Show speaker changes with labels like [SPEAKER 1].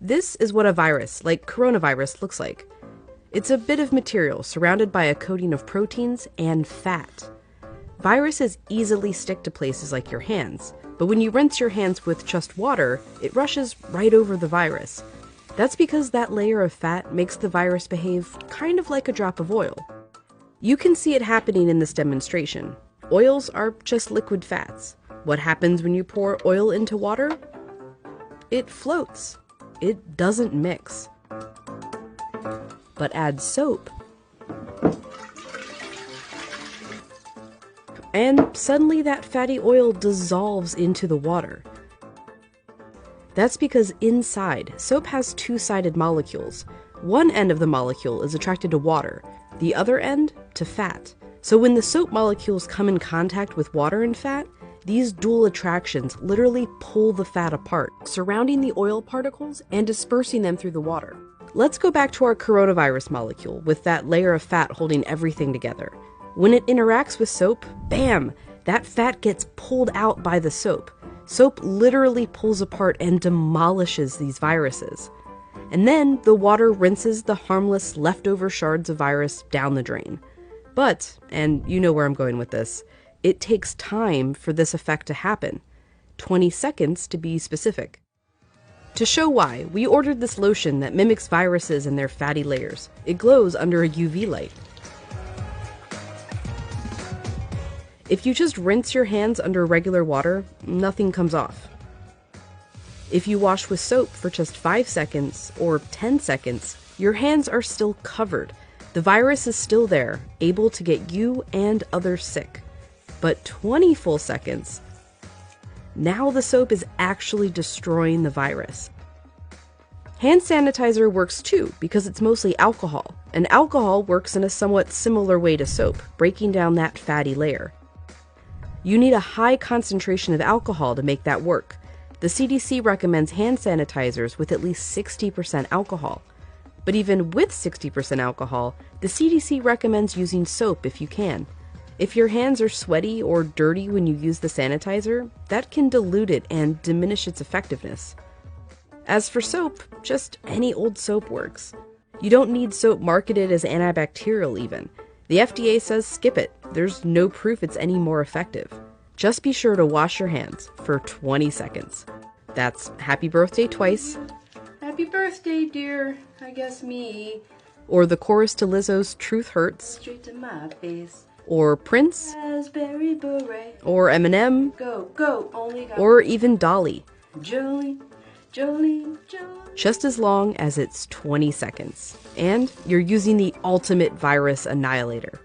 [SPEAKER 1] This is what a virus, like coronavirus, looks like. It's a bit of material surrounded by a coating of proteins and fat. Viruses easily stick to places like your hands, but when you rinse your hands with just water, it rushes right over the virus. That's because that layer of fat makes the virus behave kind of like a drop of oil. You can see it happening in this demonstration. Oils are just liquid fats. What happens when you pour oil into water? It floats. It doesn't mix. But add soap, and suddenly that fatty oil dissolves into the water. That's because inside, soap has two-sided molecules. One end of the molecule is attracted to water, the other end to fat. So when the soap molecules come in contact with water and fat, these dual attractions literally pull the fat apart, surrounding the oil particles and dispersing them through the water. Let's go back to our coronavirus molecule with that layer of fat holding everything together. When it interacts with soap, bam, that fat gets pulled out by the soap. Soap literally pulls apart and demolishes these viruses. And then the water rinses the harmless leftover shards of virus down the drain. But, and you know where I'm going with this, it takes time for this effect to happen. 20 seconds to be specific. To show why, we ordered this lotion that mimics viruses and their fatty layers. It glows under a UV light. If you just rinse your hands under regular water, nothing comes off. If you wash with soap for just 5 seconds or 10 seconds, your hands are still covered. The virus is still there, able to get you and others sick. But 20 full seconds, now the soap is actually destroying the virus. Hand sanitizer works too because it's mostly alcohol, and alcohol works in a somewhat similar way to soap, breaking down that fatty layer. You need a high concentration of alcohol to make that work. The CDC recommends hand sanitizers with at least 60% alcohol. But even with 60% alcohol, the CDC recommends using soap if you can. If your hands are sweaty or dirty when you use the sanitizer, that can dilute it and diminish its effectiveness. As for soap, just any old soap works. You don't need soap marketed as antibacterial even. The FDA says skip it. There's no proof it's any more effective. Just be sure to wash your hands for 20 seconds. That's happy birthday twice.
[SPEAKER 2] Happy birthday, dear. I guess me.
[SPEAKER 1] Or the chorus to Lizzo's Truth Hurts.
[SPEAKER 2] Straight to my face.
[SPEAKER 1] Or Prince.
[SPEAKER 2] Raspberry beret.
[SPEAKER 1] Or Eminem.
[SPEAKER 2] Go, go, only got.
[SPEAKER 1] Or even Dolly.
[SPEAKER 2] Jolene, Jolene, Jolene.
[SPEAKER 1] Just as long as it's 20 seconds. And you're using the ultimate virus annihilator.